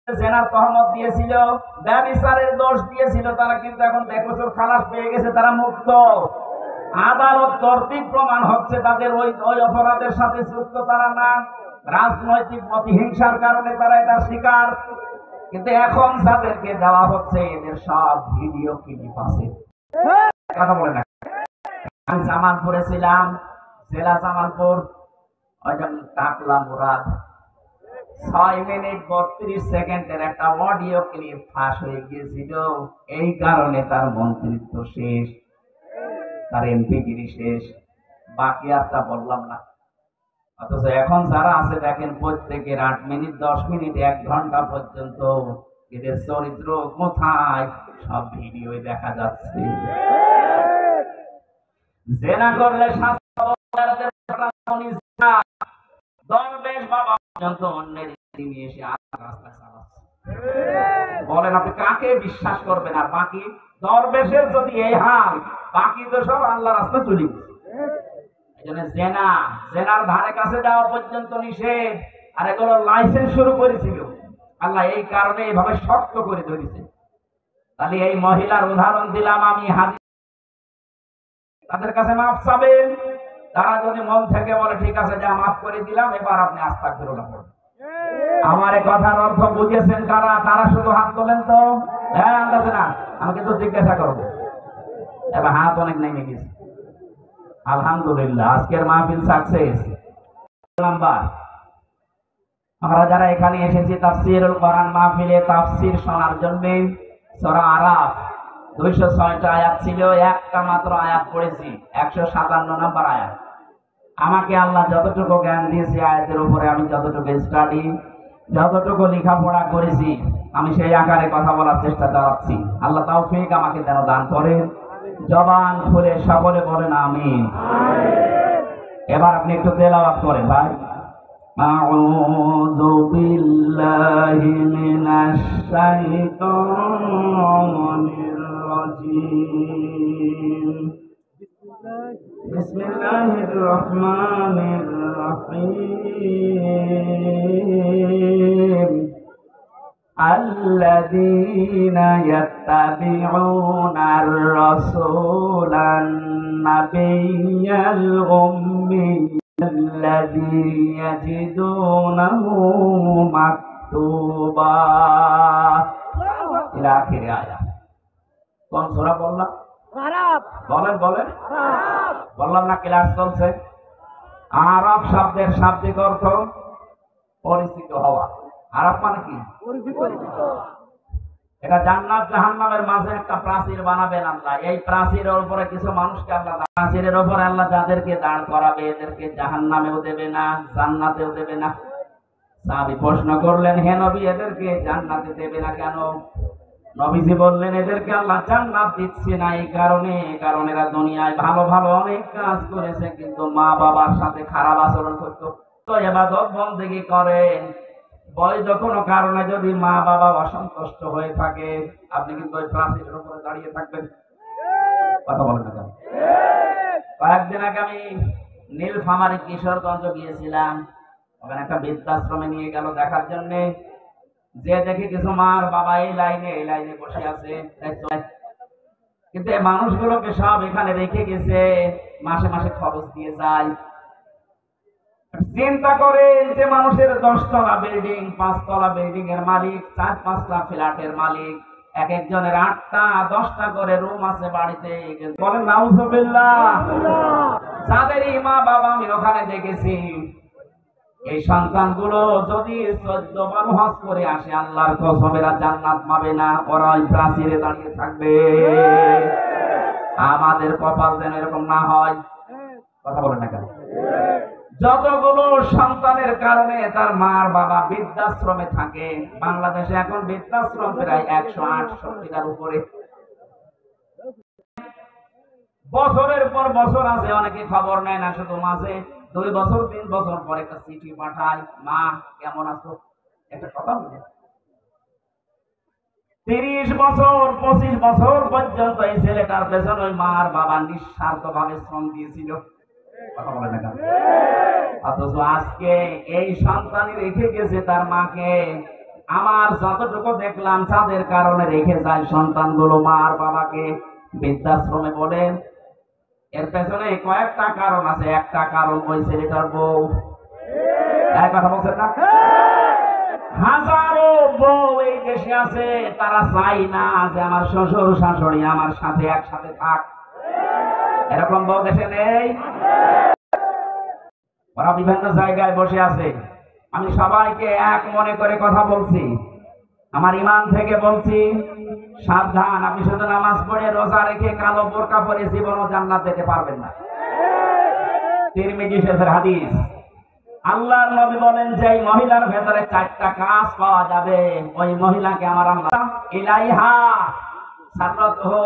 জেনার তহমত দিয়েছিল, ব্যভিচারের দোষ দিয়েছিল, তারা কিন্তু এখন 1 বছর খালাস পেয়ে গেছে, তারা মুক্ত। আদালত কর্তৃক প্রমাণ হচ্ছে তাদের ওই অপরাধের সাথে যুক্ত তারা না, রাজনৈতিক প্রতিহিংসার কারণে তারা এটা স্বীকার। কিন্তু এখন যাদেরকে দেওয়া হচ্ছে এদের সব ভিডিও ক্লিপ আছে। কথা বলে না, আমি জামালপুরে ছিলাম, জেলা জামালপুর, টাকলা মুরাদ, 6 মিনিট 32 সেকেন্ডের একটা অডিও ক্লিপ ফাঁস হয়ে গিয়েছিল। এই কারণে তার মন্ত্রিত্ব শেষ, তার এমপিগিরি শেষ, বাকি আর তা বললাম না। অথচ এখন যারা আছে দেখেন, প্রত্যেকের 8 মিনিট 10 মিনিট 1 ঘন্টা পর্যন্ত এদের চরিত্র কোথায় সব ভিডিও দেখা যাচ্ছে। জেনা করলে দরবেশ বাবা পর্যন্ত অন্যের নিয়ে এসে রাস্তা চালাচ্ছে। বলেন আপনি কাকে বিশ্বাস করবেন? আর বাকি দরবেশের যদি এই হাল, বাকি তো সব আল্লাহ রাস্তা চলে গেছে। এই জন্য জেনার ধারে কাছে যাওয়া পর্যন্ত নিষেধ। আর এগুলো লাইসেন্স শুরু করেছিল আল্লাহ, এই কারণে এভাবে শক্ত করে ধরেছে। তাহলে এই মহিলার উদাহরণ দিলাম আমি, হাদিস তাদের কাছে মাফ চাবেন, তারা যদি মন থেকে বলে ঠিক আছে যা মাফ করে দিলাম, এবার আপনি আস্তাগফিরুল্লাহ পড়বেন। আমার এই কথার অর্থ বুঝেছেন কারা? তারা শুধু হাত তোলেন তো, হ্যাঁ আন্দাজে না, আমি কিন্তু জিজ্ঞাসা করবো। এবার হাত অনেক নেমে গেছে, আলহামদুলিল্লাহ। আজকের মাহফিল সাকসেস নাম্বার। আমরা যারা এখানে এসেছি তাফসীরুল কোরআন মাহফিলে তাফসীর শোনার জন্য, সূরা আরাফ 206টা আয়াত ছিল, একটা মাত্র আয়াত পড়েছি, 157 নম্বর আয়াত। আমাকে আল্লাহ যতটুকু জ্ঞান দিয়েছে আয়াতের উপরে, আমি যতটুকু স্টাডি, যতটুকু লেখাপড়া করেছি, আমি সেই আকারে কথা বলার চেষ্টা চালাচ্ছি। আল্লাহ তৌফিক আমাকে যেন দান করেন। জবান খুলে সকলে বলেন আমিন। এবার আপনি একটু তেলাওয়াত করেন ভাই। আউযু বিল্লাহি মিনাশ শাইতানির রাজীম। বিসমিল্লাহির রহমানির রহিম। الذين يتبعون الرسول النبي الأمي الذي يجدونه مكتوبا إلى آخر آية। কোন সূরা বললাম? আরাফ। বলেন বলেন, বললাম না ক্লাস চলছে। আরাফ শব্দের শাব্দিক অর্থ পরিচিত হওয়া। আরাফ মানে কি? এটা জান্নাত জাহান্নামের মাঝে একটা প্রাচীর বানাবেন আল্লাহ। এই প্রাচীরের উপরে কিছু মানুষকে আল্লাহ, প্রাচীরের উপরে আল্লাহ যাদেরকে দাঁড় করাবে, এদেরকে জাহান্নামেও দেবে না, জান্নাতেও দেবে না। সাহাবী প্রশ্ন করলেন, হে নবী, এদেরকে জান্নাতে দেবে না কেন? নবীজি বললেন, এদেরকে আল্লাহ জান্নাত দিচ্ছে না এই কারণে, কারণ এরা দুনিয়ায় ভালো ভালো অনেক কাজ করেছে, কিন্তু মা বাবার সাথে খারাপ আচরণ করতো। তো ইবাদত বন্দেগী করেন, বৈধ কোনো কারণে যদি মা বাবা অসন্তুষ্ট হয়ে থাকে, আপনি কিন্তু ওই প্রাচীরের উপরে দাঁড়িয়ে থাকবেন। কথা বলেন না কেন? কয়েকদিন আগে আমি নীলফামারী কিশোরগঞ্জ গিয়েছিলাম। ওখানে একটা বৃদ্ধাশ্রমে নিয়ে গেল দেখার জন্য। যে দেখি কিছু মার বাবা এই লাইনে বসে আছে, কিন্তু এই মানুষগুলোকে সব এখানে রেখে গেছে, মাসে মাসে খরচ দিয়ে যায়। চিন্তা করেন যে মানুষের 10 তলা বিল্ডিং, 5 তলা বিল্ডিং এর মালিক, 4-5টা ফ্ল্যাটের মালিক, এক একজনের 8টা 10টা করে রুম আছে বাড়িতে। বলেন নাউজুবিল্লাহ। যাদেরই মা বাবা আমি ওখানে দেখেছি, এই সন্তানগুলো যদি 14 বার হজ করে আসে, আল্লাহর কসম এরা জান্নাত পাবে না, ওরা ওই প্রাচীরে দাঁড়িয়ে থাকবে। আমাদের কপাল যেন এরকম না হয়। কথা বলেন না কেন? যতগুলো সন্তানের কারণে তার মার বাবা বৃদ্ধাশ্রমে থাকে, বাংলাদেশে এখন বৃদ্ধাশ্রম প্রায় 168টার উপরে। বছরের পর বছর আছে, অনেকে খবর নেয় না, শুধু মাঝে 2 বছর 3 বছর পরে একটা চিঠি পাঠায়, মা কেমন আছো, একটা কথা বলে। 30 বছর 25 বছর পর্যন্ত এই ছেলেটার পেছনে ওই মার বাবা নিঃস্বার্থ ভাবে শ্রম দিয়েছিল। কথা বলে না কেন? অথচ আজকে এই সন্তানই রেখে গেছে তার মাকে, আমার যতটুকু দেখলাম যাদের কারণে রেখে যায় সন্তানগুলো মা আর বাবাকে বৃদ্ধাশ্রমে, বলেন এর পেছনে কয়েকটা কারণ আছে। একটা কারণ ওই ছেলেটার বউ। এক কথা বলছেন না? হাজারো বউ এই দেশে আছে, তারা চাই না যে আমার শ্বশুর শাশুড়ি আমার সাথে একসাথে থাক। এরকম বউ দেশে নেই? ওরা বিভিন্ন জায়গায় বসে আছে। আমি সবাইকে এক মনে করে কথা বলছি, আমার ইমান থেকে বলছি, সাবধান। আপনি শুধু নামাজ পড়ে রোজা রেখে কালো বোরকা পরে জীবনও জান্নাত যেতে পারবেন না। তিরমিজি শরীফের হাদিস, আল্লাহর নবী বলেন যে এই মহিলার ভেতরে 4টা কাজ পাওয়া যাবে, ওই মহিলাকে আমার আল্লাহ ইলাইহা সাররাতহু,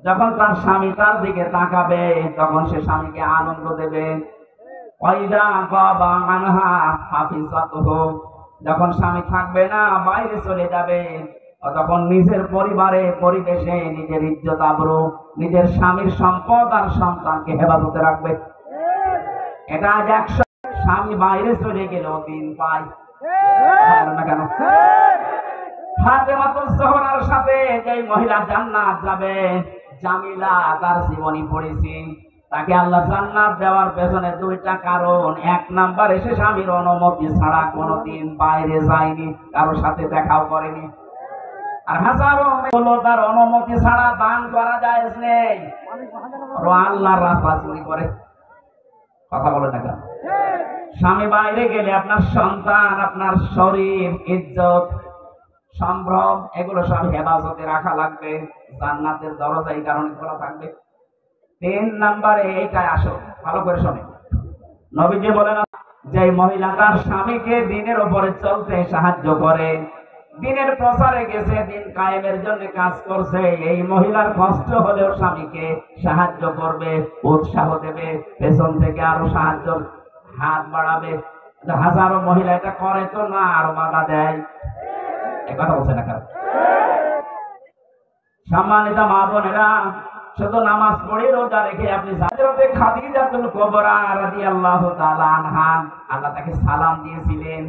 যখন তার স্বামী তার দিকে তাকাবে তখন সে স্বামীকে আনন্দ দেবে। ওয়াইদা গাবা আনহা হাফিজাতুহু, যখন স্বামী থাকবে না বাইরে চলে যাবে তখন নিজের পরিবারে পরিবেশে নিজের ইজ্জত আবরু, নিজের স্বামীর সম্পদ আর সন্তানকে হেফাজতে রাখবে। এটা আজ 100, স্বামী বাইরে চলে গেলেও দিন পায় না কেন? ফাতেমাতুজ জোহরার সাথে যে মহিলা জান্নাত যাবে, জামিলা তার জীবনী পড়েছি, তাকে আল্লাহ জান্নাত দেওয়ার পেছনে 2টা কারণ। 1 নাম্বার, এসে স্বামীর অনুমতি ছাড়া কোনোদিন বাইরে যায়নি, কারোর সাথে দেখাও করেনি। আর হাজারো হলো তার অনুমতি ছাড়া দান করা জায়েজ নেই, আল্লাহর রাস্তা চুরি করে। কথা বলে না কেন? স্বামী বাইরে গেলে আপনার সন্তান, আপনার শরীর, ইজ্জত, সম্ভ্রম এগুলো সব হেফাজতে রাখা লাগবে। জান্নাতের দরজা এই কারণে খোলা থাকবে। 3 নাম্বারে এইটাই আসো, ভালো করে শোনেন। নবীজি বলেন যে মহিলা তার স্বামীকে দিনের উপরে চলতে সাহায্য করে, দিনের প্রচারে গেছে, দিন কায়েমের জন্য কাজ করছে, এই মহিলার কষ্ট হলেও স্বামীকে সাহায্য করবে, উৎসাহ দেবে, পেছন থেকে আরো সাহায্য হাত বাড়াবে। হাজারো মহিলা এটা করে তো না, আরো বাধা দেয়। কথা বলছে না কারণ? সম্মানিত মা বোনেরা, শুধু নামাজ পড়ে রোজা রেখে আপনি হযরতে খাদিজাতুল কুবরা রাদিয়াল্লাহু তাআলা আনহা, আল্লাহ তাকে সালাম দিয়েছিলেন।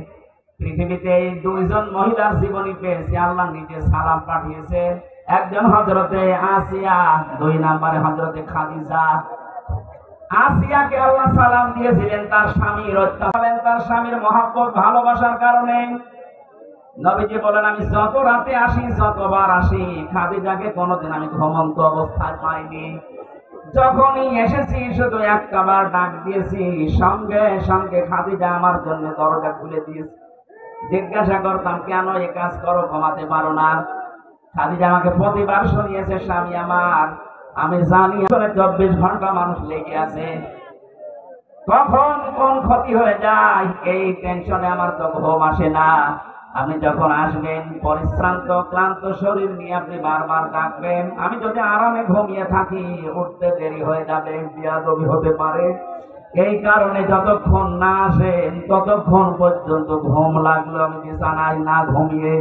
পৃথিবীতে 2 জন মহিলার জীবনী পেয়েছি, আল্লাহ নিজে সালাম পাঠিয়েছেন। একজন হযরতে আসিয়া, 2 নম্বরে হযরতে খাদিজা। আসিয়াকে আল্লাহ সালাম দিয়েছিলেন তার স্বামীর অত্যাচার, তার স্বামীর মহব্বত ভালোবাসার কারণে। নবীজি বলেন আমি যত রাতে আসি, যতবার আসি, খাদিজাকে কোনোদিন আমি ঘুমন্ত অবস্থায় পাইনি। যখনই এসেছি শুধু একবার ডাক দিয়েছি, সঙ্গে সঙ্গে খাদিজা আমার জন্য দরজা খুলে দিয়েছে। জিজ্ঞাসা করতাম কেন এই কাজ করো, ঘুমাতে পারো না? খাদিজা আমাকে প্রতিবার শুনিয়েছে, স্বামী আমার, আমি জানি 24 ঘন্টা মানুষ লেগে আছে, কখন কোন ক্ষতি হয়ে যায় এই টেনশনে আমার তো ঘুম আসে না। আপনি যখন আসবেন পরিশ্রান্ত ক্লান্ত শরীর নিয়ে আপনি বারবার ডাকবেন, আমি যদি আরামে ঘুমিয়ে থাকি উঠতে দেরি হয়ে যাবে, বিয়াদবি হতে পারে। এই কারণে যতক্ষণ না আসেন ততক্ষণ পর্যন্ত ঘুম লাগলো আমি বিছানায় না ঘুমিয়ে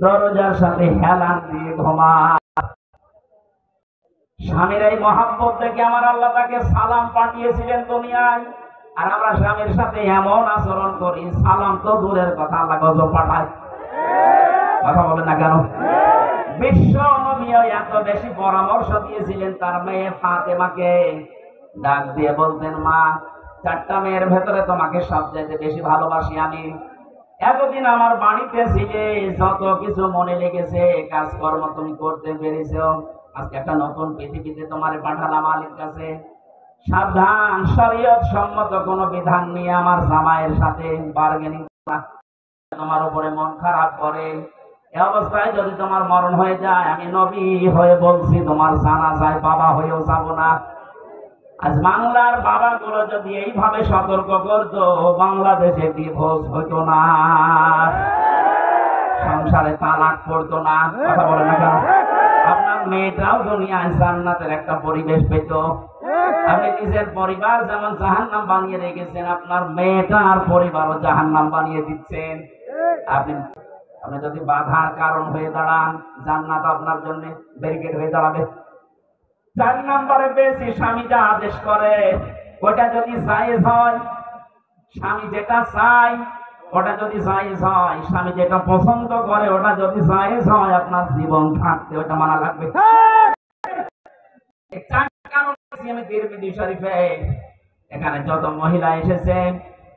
দরজার সাথে হেলান দিয়ে ঘুমা। স্বামীর এই মহব্বত দেখে আমার আল্লাহ তাকে সালাম পাঠিয়েছিলেন দুনিয়ায়। আর আমরা স্বামীর সাথে এমন আচরণ করি, সালাম তো দূরের কথা, আল্লাহ গজব পাঠায়। কথা বলে না কেন? বিশ্ব নবীও এত বেশি পরামর্শ দিয়েছিলেন তার মেয়ে ফাতেমাকে, ডাক দিয়ে বলতেন, মা, 4টা মেয়ের ভেতরে তোমাকে সবচেয়ে বেশি ভালোবাসি আমি। এতদিন আমার বাড়িতে ছিলে, যত কিছু মনে লেগেছে, কাজকর্ম তুমি করতে পেরেছো, আজকে একটা নতুন পৃথিবীতে তোমারে পাঠালাম আলীর কাছে। সাবধান, শরীয়ত সম্মত কোন বিধান নিয়ে আমার জামাইয়ের সাথে বার্গেনিং করা, তোমার উপরে মন খারাপ করে। এই অবস্থায় যদি তোমার মরণ হয়ে যায়, আমি নবী হয়ে বলছি তোমার জানাজায় বাবা হয়েও যাব না। আজ বাংলার বাবাগুলো যদি এইভাবে সতর্ক করতো, বাংলাদেশে ডিভোর্স হইতো না, সংসারে তালাক পড়তো না। কথা বলে না কেন? আপনার মেয়েটাও দুনিয়ায় জান্নাতের একটা পরিবেশ পেত। আপনি নিজের পরিবার যেমন জাহান্নাম বানিয়ে রেখেছেন, আপনার মেয়েটার পরিবারও জাহান্নাম বানিয়ে দিচ্ছেন। আপনি যদি বাধার কারণ হয়ে দাঁড়ান, জান্নাত আপনার জন্য ব্যারিকেড হয়ে দাঁড়াবে। 4 নম্বরে বেশি স্বামী যা আদেশ করে ওটা যদি জায়েজ হয়, স্বামী যেটা চায় ওটা যদি জায়েজ হয়, স্বামী যেটা পছন্দ করে ওটা যদি জায়েজ হয়, আপনার জীবন থাকতে ওটা মানা লাগবে। আমি তিরমিজি শরীফে এখানে যত মহিলা এসেছে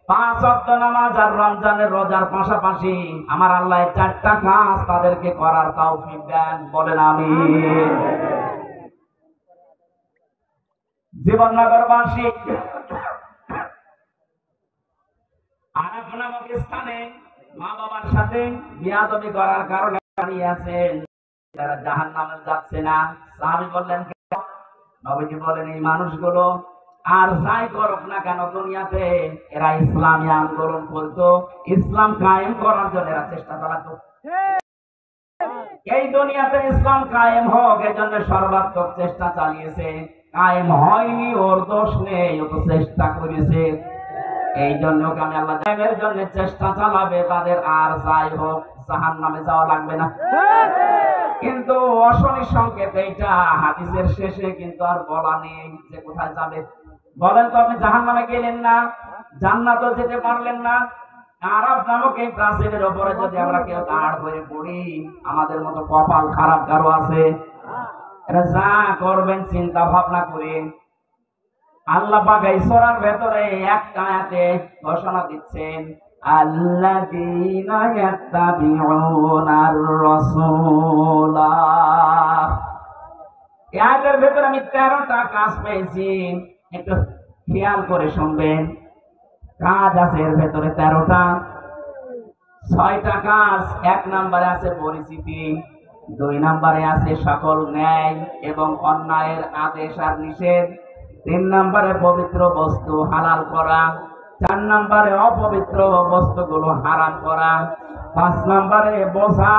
5 ওয়াক্ত নামাজ আর রমজানের রোজার পাশাপাশি আমার আল্লাহ 4টা কাজ তাদেরকে করার তৌফিক দেন, বলেন আমিন। জীবননগরবাসী আরাফ নামক স্থানে মা বাবার সাথে বিয়াদবি করার কারণে দাঁড়িয়ে আছেন, তারা জাহান্নামে যাচ্ছে না। সাহাবী বললেন, নবীজি বলেন, এই মানুষগুলো আর যাই করুক না কেন দুনিয়াতে এরা ইসলামী আন্দোলন করতো, ইসলাম কায়েম করার জন্য এরা চেষ্টা চালাতো। এই দুনিয়াতে ইসলাম কায়েম হোক এই জন্য সর্বাত্মক চেষ্টা চালিয়েছে। কায়েম হয়নি, ওর দোষ নেই, ও তো চেষ্টা করেছে। এই জন্য আমি আল্লাহ কায়েমের জন্য চেষ্টা চালাবে, তাদের আর যাই হোক জাহান্নামে যাওয়া লাগবে না। কিন্তু অশনি সংকেত এইটা হাদিসের শেষে কিন্তু আর বলা নেই যে কোথায় যাবে। বলেন তো, আপনি জাহান্নামে গেলেন না, জান্নাতও যেতে পারলেন না। আরাফ নামক এই প্রাচীরের উপরে যদি আমরা কেউ দাঁড় হয়ে পড়ি, আমাদের মতো কপাল খারাপ কারো আছে? এটা যা করবেন চিন্তা ভাবনা করে। আল্লাহ পাক এই সূরার ভেতরে একটা আয়াতে ঘোষণা দিচ্ছেন, আল্লাযীনা ইয়াত্তাবিউনার রাসূলা। এই আয়াতের ভেতরে আমি 13টা কাজ পেয়েছি, একটু খেয়াল করে শুনবেন। কাজ আছে এর ভেতরে 13টা। 6টা কাজ। 1 নম্বরে আছে পরিচিতি, 2 নম্বরে আছে সকল ন্যায় এবং অন্যায়ের আদেশ আর নিষেধ, 3 নম্বরে পবিত্র বস্তু হালাল করা, 4 নম্বরে অপবিত্র বস্তুগুলো হারাম করা, 5 নম্বরে বোঝা,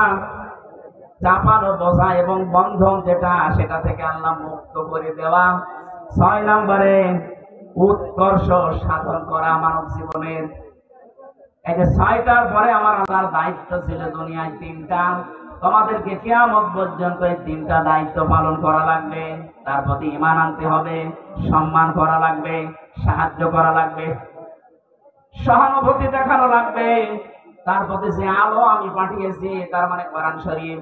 চাপানো বোঝা এবং বন্ধন যেটা সেটা থেকে আল্লাহ মুক্ত করে দেওয়া, 6 নম্বরে উৎকর্ষ সাধন করা মানব জীবনের। এই যে 6টার পরে আমার আল্লাহর দায়িত্ব ছিল দুনিয়ায় 3টা। তোমাদেরকে কিয়ামত পর্যন্ত এই 3টা দায়িত্ব পালন করা লাগবে। তার প্রতি ঈমান আনতে হবে, সম্মান করা লাগবে, সাহায্য করা লাগবে, সহানুভূতি দেখানো লাগবে। তার প্রতি যে আলো আমি পাঠিয়েছি, তার মানে কোরআন শরীফ,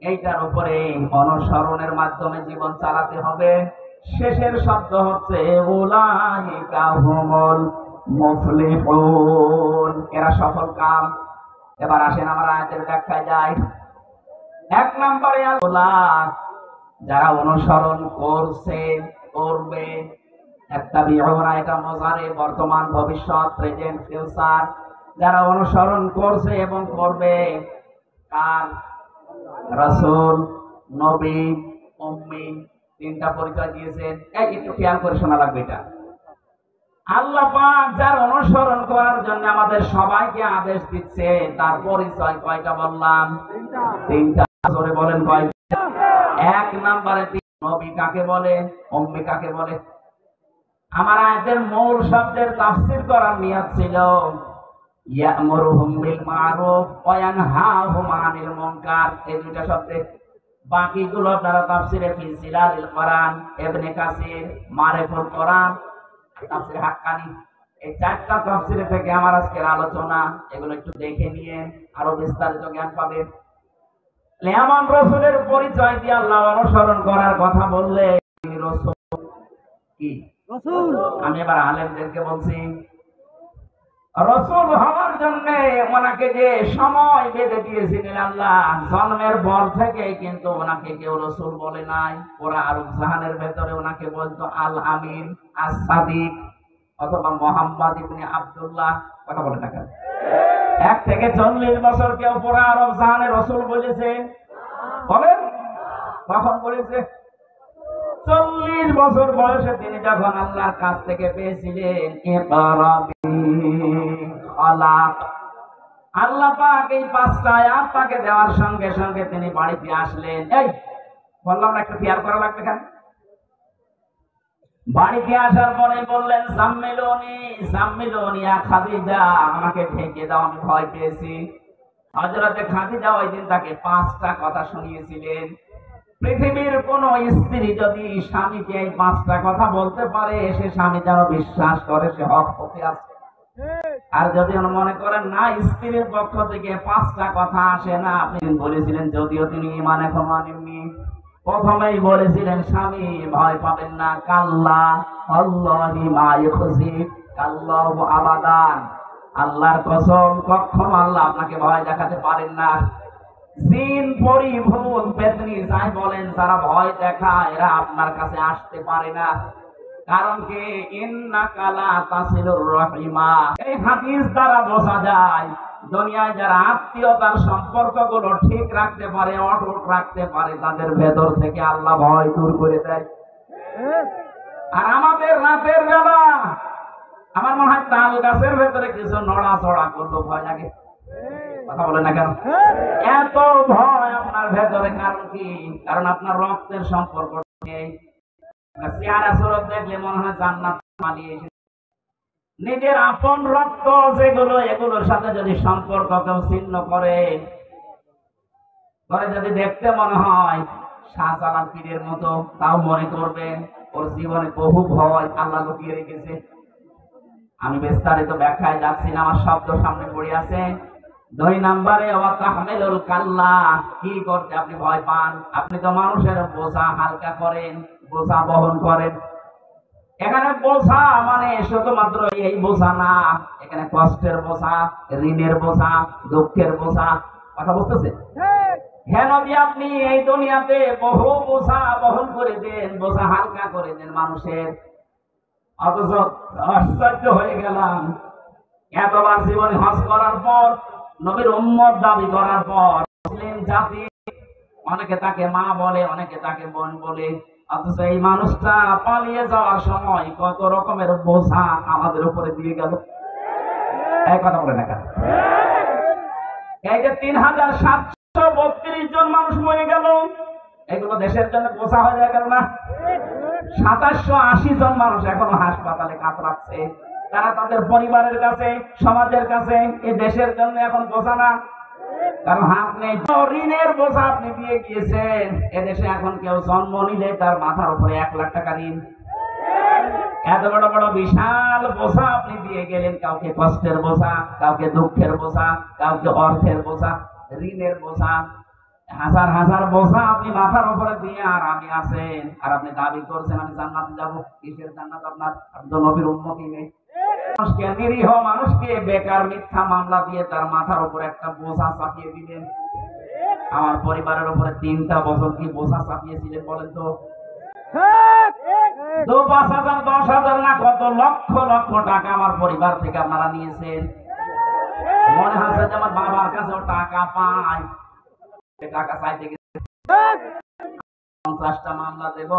এইটার উপরে অনুসরণের মাধ্যমে জীবন চালাতে হবে। শেষের শব্দ হচ্ছে উলাইকা হুমুল মুফলিহুন, এরা সফল কাম। এবার আসেন আমরা আয়াতের ব্যাখ্যায় যাই। 1 নম্বরে আল্লাহ যারা অনুসরণ করছে, করবে, ইত্তাবিউনা এটা মুজারে, বর্তমান ভবিষ্যৎ, প্রেজেন্ট ফিউচার। যারা অনুসরণ করছে এবং করবে কার? রাসূল, নবী, উম্মি, 3টা পরিচয় দিয়েছেন। একটু খেয়াল করে শোনা লাগবে এটা। আল্লাহ পাক যার অনুসরণ করার জন্য আমাদের সবাইকে আদেশ দিচ্ছে, তার পরিচয় কয়টা বললাম? 3টা। জোরে বলেন কয়টা? 1 নম্বরে নবী কাকে বলে, উম্মি কাকে বলে? আমার আয়াতের মূল শব্দের তাফসীর করার নিয়ত ছিল ইয়ামুরুহুম বিল মারুফ ওয়া ইয়ানহাহুম আনিল মুনকার, এই 2টা শব্দে। বাকিগুলো আপনারা তাফসীরে ফি জিলালিল কোরআন, ইবনে কাসির, মারিফুল কোরআন, তাফসীর হাক্কানি, এই 4টা তাফসীরে থেকে আমার আজকের আলোচনা। এগুলো একটু দেখে নিয়ে আরো বিস্তারিত জ্ঞান পাবেন। এমন রাসূলের পরিচয় দিয়ে আল্লাহ অনুসরণ করার কথা বললে, রাসূল কি? রাসূল। আমি এবার আলেমদেরকে বলছি, রাসূল হওয়ার জন্য ওনাকে যে সময় বেঁধে দিয়েছিলেন আল্লাহ, জন্মের পর থেকে কিন্তু ওনাকে কেউ রাসূল বলে নাই। ওরা আরব জাহানের ভেতরে ওনাকে বলতো আল আমিন, as-সাদিক অথবা মুহাম্মদ ইবনে আব্দুল্লাহ। কথা বলে না কেন? 1 থেকে 40 বছর কেউ পুরো আরব জাহানে রাসূল বলেছে? বলেন, কখন বলেছে? 40 বছর বয়সে তিনি যখন আল্লাহর কাছ থেকে পেয়েছিলেন ইকরা আলাক, আল্লাহ পাক এই 5টা আয়াত তাকে দেওয়ার সঙ্গে সঙ্গে তিনি বাড়িতে আসলেন। এই বললাম না, একটু খেয়াল করা লাগবে কেন? বাড়িতে আসার পরে বললেন জাম্মিলুনি ইয়া খাদিজা, আমাকে ঢেকে দাও, আমি ভয় পেয়েছি। হযরতে খাদিজা ওই দিন তাকে 5টা কথা শুনিয়েছিলেন। পৃথিবীর কোন স্ত্রী যদি স্বামীকে এই 5টা কথা বলতে পারে, সে স্বামী যেন বিশ্বাস করে সে হক পথে আছে। আর যদি মনে করেন না স্ত্রীর পক্ষ থেকে 5টা কথা আসে না, আপনি বলেছিলেন, যদিও তিনি ঈমান এখনো আনেননি, প্রথমেই বলেছিলেন স্বামী ভয় পাবেন না, কাল্লা আল্লাহি মা ইউখজিক আল্লাহু আবাদান, আল্লাহর কসম কখনো আল্লাহ আপনাকে ভয় দেখাতে পারেন না। জিন পরি ভূত পেতনি যাই বলেন, যারা ভয় দেখায় এরা আপনার কাছে আসতে পারে না। কারণ কি, ইন্নাকা লা তাসিলুর রাহিমা। এই হাদিস দ্বারা বোঝা যায় দুনিয়ায় যারা আত্মীয়তার সম্পর্কগুলো ঠিক রাখতে পারে, অটুট রাখতে পারে, তাদের ভেতর থেকে আল্লাহ ভয় দূর করে দেয়। আর আমাদের রাতের বেলা আমার মনে হয় তাল গাছের ভেতরে কিছু নড়াচড়া করলো ভয় লাগে। কথা বলে না কেন? এত ভয় আপনার ভেতরে, কারণ কি? কারণ আপনার রক্তের সম্পর্ক নেই। চেহারা সুরত দেখলে মনে হয় জান্নাত পালিয়ে এসেছে। নিজের আপন রক্ত যেগুলো, এগুলোর সাথে যদি সম্পর্ক কেউ ছিন্ন করে, যদি দেখতে মনে হয় শাহজালাল পীরের মতো, তাও মনে করবে ওর জীবনে বহু ভয় আল্লাহ লুকিয়ে রেখেছে। আমি বিস্তারিত ব্যাখ্যায় যাচ্ছি না, আমার শব্দ সামনে পড়ে আছে। 2 নম্বরে ওয়া তাহমিলুল কাল্লা, কি করতে আপনি ভয় পান? আপনি তো মানুষের বোঝা হালকা করেন, বোঝা বহন করেন। এখানে বোঝা মানে শুধুমাত্র এই বোঝা না, এখানে কষ্টের বোঝা, ঋণের বোঝা, দুঃখের বোঝা। কথা বুঝতেছে? হ্যাঁ নবী, আপনি এই দুনিয়াতে বহু বোঝা বহন করে দেন, বোঝা হালকা করে দেন মানুষের। অথচ আশ্চর্য হয়ে গেলাম, এতবার জীবনে হজ করার পর, নবীর উম্মত দাবি করার পর, মুসলিম জাতি অনেকে তাকে মা বলে, অনেকে তাকে বোন বলে, অথচ এই মানুষটা পালিয়ে যাওয়ার সময় কত রকমের বোঝা আমাদের উপরে দিয়ে গেল। এই কথা বলে না কেন? এই যে 3732 জন মানুষ মরে গেল, এগুলো দেশের জন্য বোঝা হয়ে গেল না? 2780 জন মানুষ এখনো হাসপাতালে কাতরাচ্ছে। তারা তাদের পরিবারের কাছে, সমাজের কাছে, এই দেশের জন্য এখন বোঝা না। কারণ হাত নেই, ঋণের বোঝা আপনি দিয়ে গিয়েছেন। এদেশে এখন কেউ জন্ম নিলে তার মাথার উপরে 1 লাখ টাকা ঋণ। এত বড় বড় বিশাল বোঝা আপনি দিয়ে গেলেন, কাউকে কষ্টের বোঝা, কাউকে দুঃখের বোঝা, কাউকে অর্থের বোঝা, ঋণের বোঝা, হাজার হাজার বোঝা আপনি মাথার উপরে দিয়ে আর আমি আছেন। আর আপনি দাবি করছেন আমি জান্নাতে যাব। কিসের জান্নাত আপনার? আপনি তো নবীর উম্মতই নেই। মানুষকে, নিরীহ মানুষকে বেকার মিথ্যা মামলা দিয়ে তার মাথার উপরে একটা বোঝা চাপিয়ে দিলেন। আমার পরিবারের উপরে 3টা বছর কি বোঝা চাপিয়েছিলেন বলেন তো? 5,000 10,000 না, কত লক্ষ লক্ষ টাকা আমার পরিবার থেকে আপনারা নিয়েছেন। মনে হচ্ছে যে আমার বাবার কাছেও টাকা পাই, টাকা চাইতে গেছে। 50টা মামলা দেব,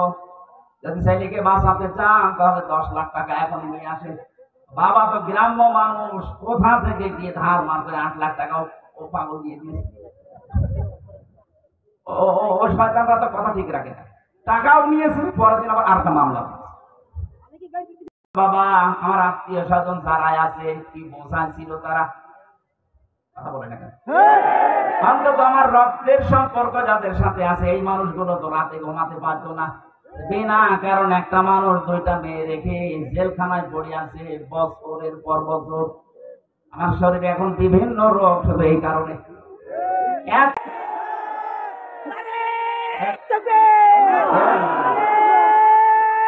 যদি ছেলেকে বাঁচাতে চান তাহলে 10 লাখ টাকা এখন নিয়ে আসেন। বাবা তো গ্রাম্য মানুষ, কোথা থেকে গিয়ে ধার মার করে 8 লাখ টাকা ও পাগল দিয়ে দিয়েছে। ও শয়তানরা তো কথা ঠিক রাখে না, টাকাও নিয়েছে, পরের দিন আবার আরেকটা মামলা। বাবা, আমার আত্মীয় স্বজন যারা আছে, কি বোঝা ছিল তারা। কথা বলে না কেন? অন্তত আমার রক্তের সম্পর্ক যাদের সাথে আছে, এই মানুষগুলো তো রাতে ঘুমাতে পারতো না। বিনা কারণ একটা মানুষ 2টা মেয়ে রেখে জেলখানায় পড়ে আছে বছরের পর বছর। আমার শরীরে এখন বিভিন্ন রোগ শুধু এই কারণে।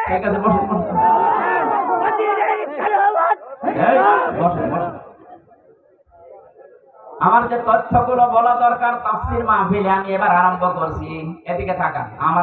ঠিক আছে, বসুন বসুন বসুন বসুন। আমার যে তথ্যগুলো বলা দরকার তাফসীর মাহফিলে আমি এবার আরম্ভ করছি, এদিকে থাকা। আমার